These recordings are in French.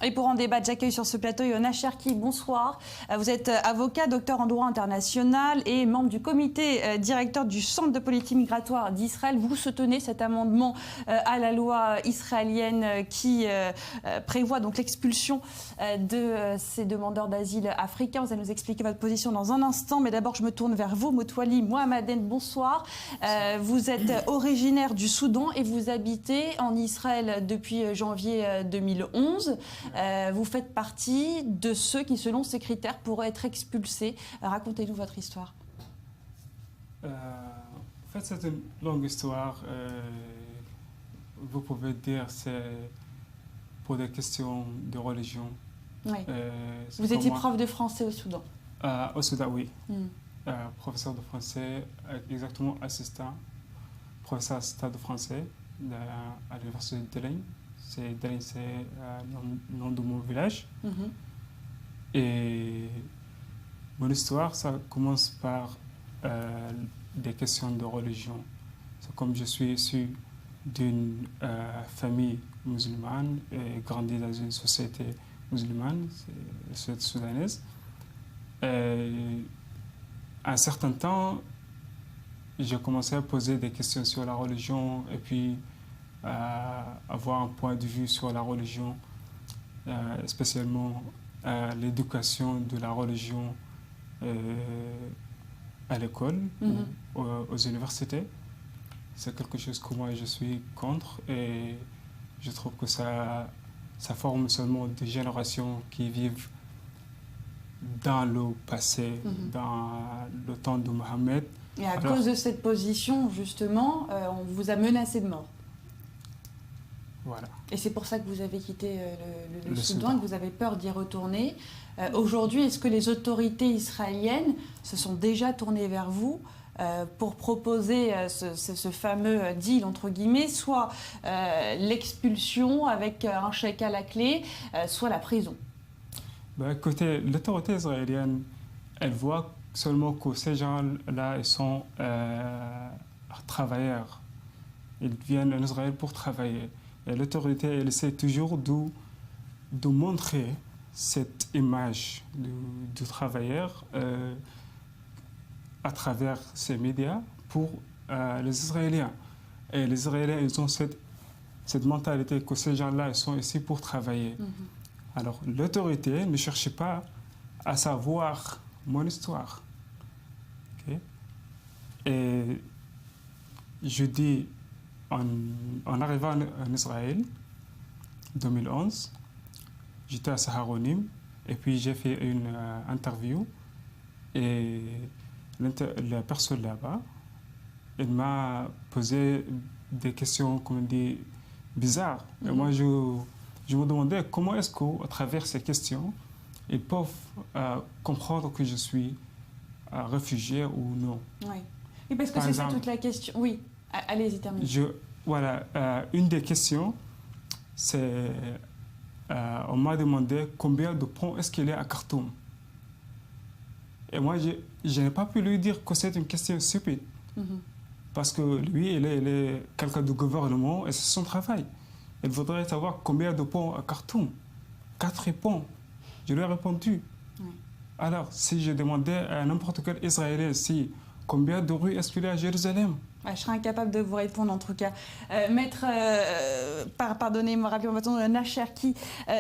Et pour en débattre, j'accueille sur ce plateau Yona Cherki. Bonsoir. Vous êtes avocat, docteur en droit international et membre du comité directeur du Centre de politique migratoire d'Israël. Vous soutenez cet amendement à la loi israélienne qui prévoit donc l'expulsion de ces demandeurs d'asile africains. Vous allez nous expliquer votre position dans un instant. Mais d'abord, je me tourne vers vous, Motwali Mohammaden. Bonsoir. Vous êtes originaire du Soudan et vous habitez en Israël depuis janvier 2011. Vous faites partie de ceux qui, selon ces critères, pourraient être expulsés. Racontez-nous votre histoire. En fait, c'est une longue histoire. Vous pouvez dire c'est pour des questions de religion. Oui. Vous étiez prof de français au Soudan. Au Soudan, oui. Professeur de français, exactement assistant, professeur assistant de français à l'université de Delaine. C'est le nom de mon village. Et mon histoire, ça commence par des questions de religion. C'est comme je suis issu d'une famille musulmane et grandi dans une société musulmane, c'est la société soudanaise. Et à un certain temps, j'ai commencé à poser des questions sur la religion et puis avoir un point de vue sur la religion, spécialement l'éducation de la religion à l'école, aux universités. C'est quelque chose que moi je suis contre et je trouve que ça forme seulement des générations qui vivent dans le passé, dans le temps de Mohammed. Et à cause de cette position, justement, on vous a menacé de mort. Voilà. Et c'est pour ça que vous avez quitté le Soudan et que vous avez peur d'y retourner. Aujourd'hui, est-ce que les autorités israéliennes se sont déjà tournées vers vous pour proposer ce fameux deal, entre guillemets, soit l'expulsion avec un chèque à la clé, soit la prison? Écoutez, l'autorité israélienne, elle voit seulement que ces gens-là, ils sont travailleurs. Ils viennent en Israël pour travailler. Et l'autorité, elle essaie toujours de montrer cette image du travailleur à travers ces médias pour les Israéliens. Et les Israéliens, ils ont cette mentalité que ces gens-là, ils sont ici pour travailler. Alors, l'autorité ne cherche pas à savoir mon histoire. Okay? Et je dis, en arrivant en Israël, 2011, j'étais à Saharonim et puis j'ai fait une interview et la personne là-bas, elle m'a posé des questions, comme on dit, bizarres. Et moi, je me demandais comment est-ce qu'à travers ces questions, ils peuvent comprendre que je suis réfugié ou non. Oui, et parce que c'est ça toute la question. Oui, allez-y, terminez. Voilà, une des questions, c'est on m'a demandé combien de ponts est-ce qu'il y a à Khartoum. Et moi, je n'ai pas pu lui dire que c'est une question stupide. Parce que lui, il est quelqu'un du gouvernement et c'est son travail. Il voudrait savoir combien de ponts à Khartoum. 4 ponts. Je lui ai répondu. Oui. Alors, si je demandais à n'importe quel Israélien ici, combien de rues est-ce qu'il y a à Jérusalem? Je serais incapable de vous répondre en tout cas. Maître, pardonnez-moi, rappelez-moi votre nom, Yona Cherki,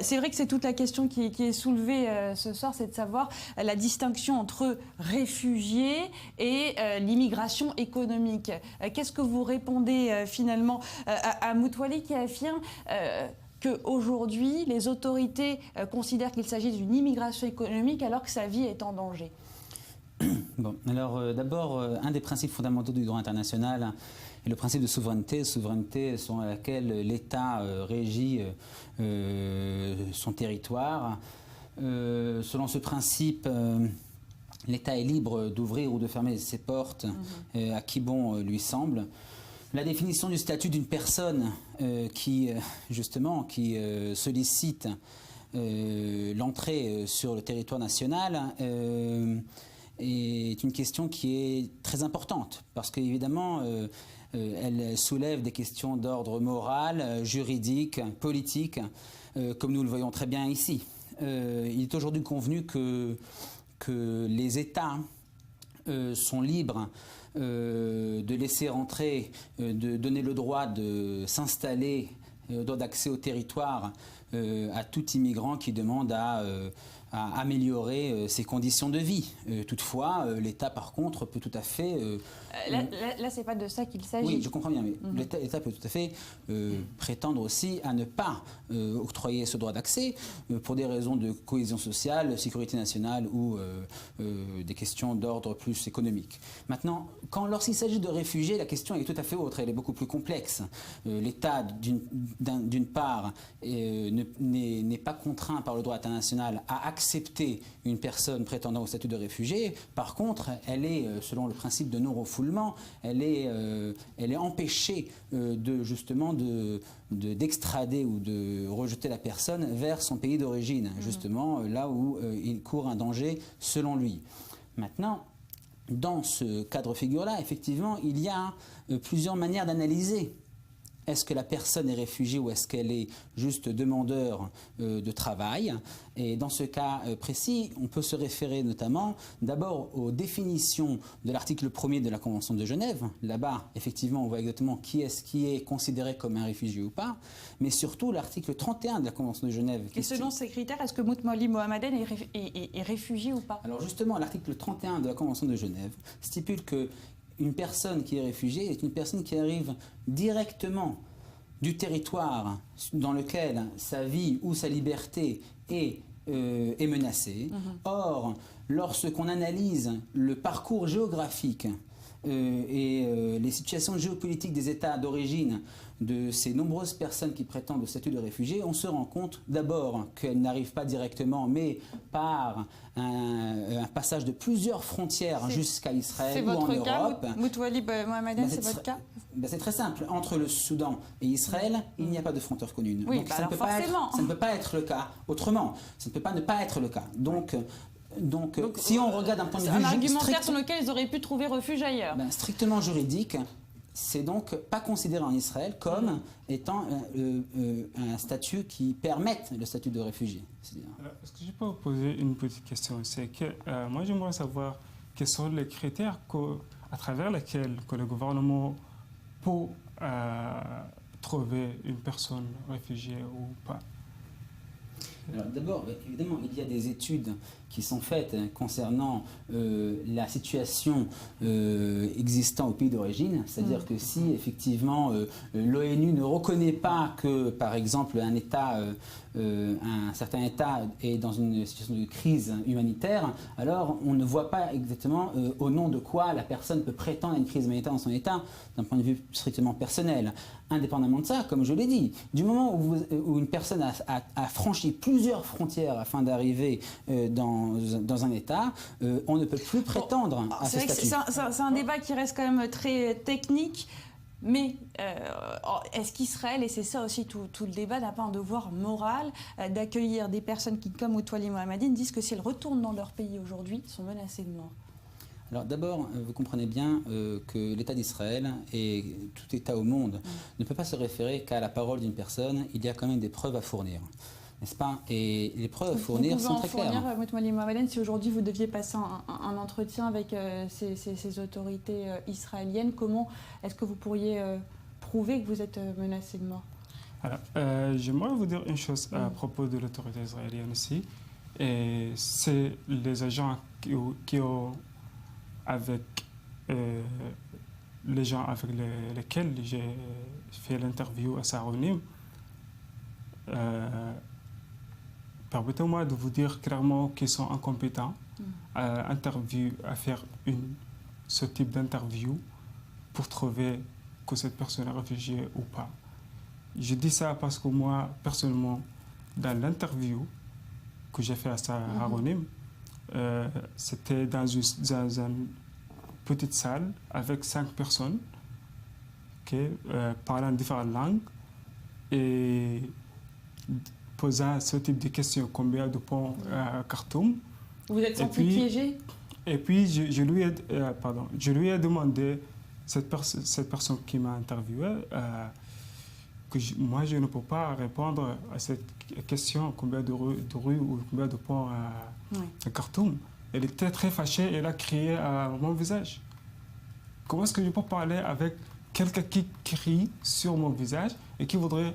c'est vrai que c'est toute la question qui est soulevée ce soir, c'est de savoir la distinction entre réfugiés et l'immigration économique. Qu'est-ce que vous répondez finalement à Motwali qui affirme qu'aujourd'hui, les autorités considèrent qu'il s'agit d'une immigration économique alors que sa vie est en danger? Bon, alors d'abord, un des principes fondamentaux du droit international est le principe de souveraineté. Souveraineté selon laquelle l'État régit son territoire. Selon ce principe, l'État est libre d'ouvrir ou de fermer ses portes à qui bon lui semble. La définition du statut d'une personne qui sollicite l'entrée sur le territoire national est une question qui est très importante parce qu'évidemment, elle soulève des questions d'ordre moral, juridique, politique comme nous le voyons très bien ici. Il est aujourd'hui convenu que les États sont libres de laisser entrer, de donner le droit de s'installer, le droit d'accès au territoire à tout immigrant qui demande à améliorer ses conditions de vie. Toutefois, l'État, par contre, peut tout à fait... Là c'est pas de ça qu'il s'agit. Oui, je comprends bien, mais l'État peut tout à fait prétendre aussi à ne pas octroyer ce droit d'accès pour des raisons de cohésion sociale, sécurité nationale ou des questions d'ordre plus économique. Maintenant, lorsqu'il s'agit de réfugiés, la question est tout à fait autre, elle est beaucoup plus complexe. L'État, d'une part, n'est pas contraint par le droit international à accepter une personne prétendant au statut de réfugié. Par contre, elle est, selon le principe de non-refoulement, elle est empêchée d'extrader ou de rejeter la personne vers son pays d'origine, justement là où il court un danger selon lui. Maintenant, dans ce cadre-figure-là, effectivement, il y a plusieurs manières d'analyser. Est-ce que la personne est réfugiée ou est-ce qu'elle est juste demandeur de travail? Et dans ce cas précis, on peut se référer notamment d'abord aux définitions de l'article 1er de la Convention de Genève. Là-bas, effectivement, on voit exactement qui est considéré comme un réfugié ou pas, mais surtout l'article 31 de la Convention de Genève. Et selon ces critères, est-ce que Moutmoli Mohammaden est réfugié ou pas? Alors justement, l'article 31 de la Convention de Genève stipule que une personne qui est réfugiée est une personne qui arrive directement du territoire dans lequel sa vie ou sa liberté est menacée. Or, lorsqu'on analyse le parcours géographique et les situations géopolitiques des États d'origine de ces nombreuses personnes qui prétendent au statut de réfugié, on se rend compte d'abord qu'elles n'arrivent pas directement, mais par un passage de plusieurs frontières jusqu'à Israël ou en Europe. C'est votre cas, Moutmoli Mohammaden, c'est votre cas? C'est très simple. Entre le Soudan et Israël, il n'y a pas de frontière commune. Oui, donc bah ça ne peut pas être le cas autrement. Ça ne peut pas ne pas être le cas. Donc si on regarde d'un point de vue... C'est un argumentaire sur lequel ils auraient pu trouver refuge ailleurs. Strictement juridique, c'est donc pas considéré en Israël comme étant un statut qui permette le statut de réfugié. Est-ce que je peux vous poser une petite question? C'est que moi j'aimerais savoir quels sont les critères à travers lesquels que le gouvernement peut trouver une personne réfugiée ou pas. Alors d'abord, évidemment, il y a des études qui sont faites concernant la situation existant au pays d'origine, c'est-à-dire que si effectivement l'ONU ne reconnaît pas que, par exemple, un certain État est dans une situation de crise humanitaire, alors on ne voit pas exactement au nom de quoi la personne peut prétendre à une crise humanitaire dans son État, d'un point de vue strictement personnel. Indépendamment de ça, comme je l'ai dit, du moment où une personne a franchi plusieurs frontières afin d'arriver dans un État, on ne peut plus prétendre à ce statut. C'est un débat qui reste quand même très technique, mais est-ce qu'Israël, et c'est ça aussi tout le débat, n'a pas un devoir moral d'accueillir des personnes qui, comme Moutmoli Mohammaden, disent que si elles retournent dans leur pays aujourd'hui, sont menacées de mort? Alors d'abord, vous comprenez bien que l'État d'Israël et tout État au monde ne peut pas se référer qu'à la parole d'une personne. Il y a quand même des preuves à fournir, n'est-ce pas? Et les preuves à fournir sont très claires. Moutmoli Mohammaden, si aujourd'hui vous deviez passer un entretien avec ces autorités israéliennes, comment est-ce que vous pourriez prouver que vous êtes menacé de mort? Alors, j'aimerais vous dire une chose à propos de l'autorité israélienne aussi. Et c'est les agents qui ont avec les gens avec lesquels j'ai fait l'interview à Saronim, permettez-moi de vous dire clairement qu'ils sont incompétents à faire ce type d'interview pour trouver que cette personne est réfugiée ou pas. Je dis ça parce que moi, personnellement, dans l'interview que j'ai fait à Saronim, c'était dans une petite salle avec 5 personnes parlant différentes langues et posant ce type de questions. Combien de ponts à Khartoum? Vous êtes senti piégé? Et puis je lui ai demandé, cette personne qui m'a interviewé, moi, je ne peux pas répondre à cette question, combien de rues ou combien de ponts à Khartoum. Elle était très fâchée et elle a crié à mon visage. Comment est-ce que je peux parler avec quelqu'un qui crie sur mon visage et qui voudrait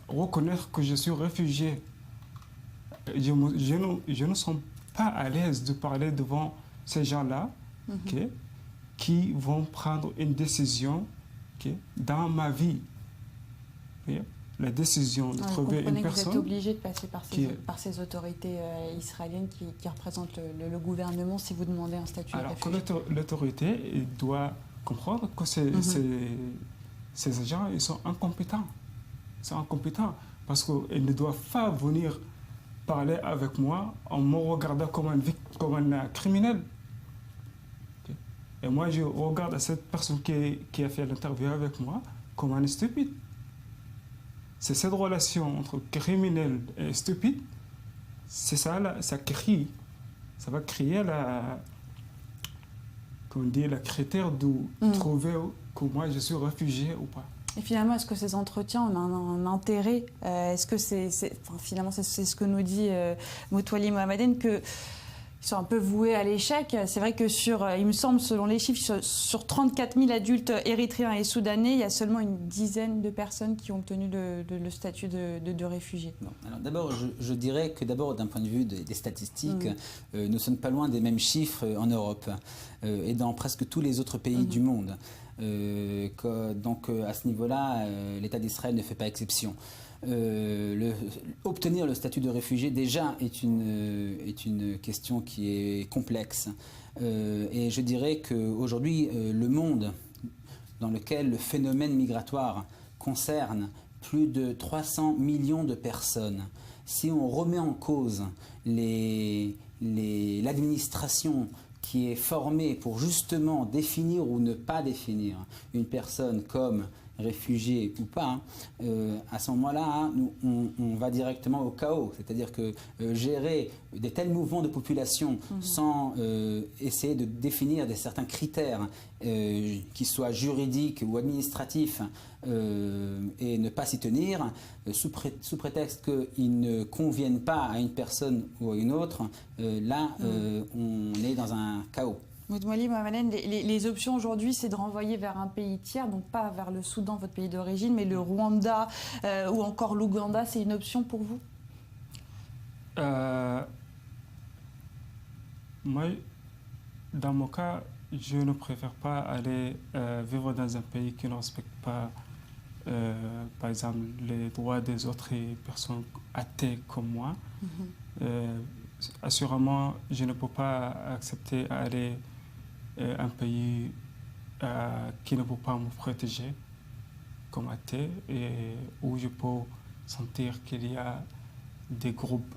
reconnaître que je suis réfugié? Je ne sens pas à l'aise de parler devant ces gens-là qui vont prendre une décision dans ma vie. La décision de trouver une personne... Vous êtes obligé de passer par ces autorités israéliennes qui représentent le gouvernement si vous demandez un statut de réfugié. Alors que l'autorité doit comprendre que ces agents, ils sont incompétents. Ils sont incompétents parce qu'ils ne doivent pas venir parler avec moi en me regardant comme un criminel. Et moi, je regarde cette personne qui a fait l'interview avec moi comme un stupide. C'est cette relation entre criminel et stupide, c'est ça, ça crie. Ça va créer la critère de trouver que moi je suis réfugié ou pas. Et finalement, est-ce que ces entretiens ont un intérêt? Est-ce que finalement, c'est ce que nous dit Moutwali Mohammaden, que ils sont un peu voués à l'échec. C'est vrai que il me semble, selon les chiffres, sur 34 000 adultes érythréens et soudanais, il y a seulement une dizaine de personnes qui ont obtenu le statut de réfugié. Bon, alors d'abord, je dirais que d'un point de vue des statistiques, nous ne sommes pas loin des mêmes chiffres en Europe et dans presque tous les autres pays du monde. Donc à ce niveau-là, l'État d'Israël ne fait pas exception. Obtenir le statut de réfugié déjà est une question qui est complexe. Et je dirais qu'aujourd'hui, le monde dans lequel le phénomène migratoire concerne plus de 300 millions de personnes, si on remet en cause l'administration qui est formée pour justement définir ou ne pas définir une personne comme réfugiés ou pas, à ce moment-là, on va directement au chaos. C'est-à-dire que gérer des tels mouvements de population sans essayer de définir certains critères qui soient juridiques ou administratifs et ne pas s'y tenir, sous prétexte qu'ils ne conviennent pas à une personne ou à une autre, là, on est dans un chaos. Moutwali Mohammaden, les options aujourd'hui, c'est de renvoyer vers un pays tiers, donc pas vers le Soudan, votre pays d'origine, mais le Rwanda ou encore l'Ouganda, c'est une option pour vous? Moi, dans mon cas, je ne préfère pas aller vivre dans un pays qui ne respecte pas, par exemple, les droits des autres personnes athées comme moi. Assurément, je ne peux pas accepter d'aller un pays qui ne peut pas me protéger comme athée et où je peux sentir qu'il y a des groupes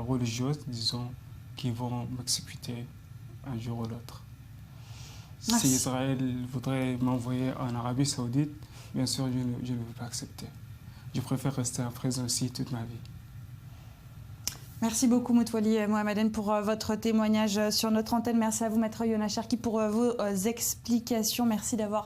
religieux, disons, qui vont m'exécuter un jour ou l'autre. Si Israël voudrait m'envoyer en Arabie Saoudite, bien sûr, je ne veux pas accepter. Je préfère rester en prison ici toute ma vie. Merci beaucoup Moutwali Mohammaden pour votre témoignage sur notre antenne. Merci à vous Maître Yonah Cherki pour vos explications. Merci d'avoir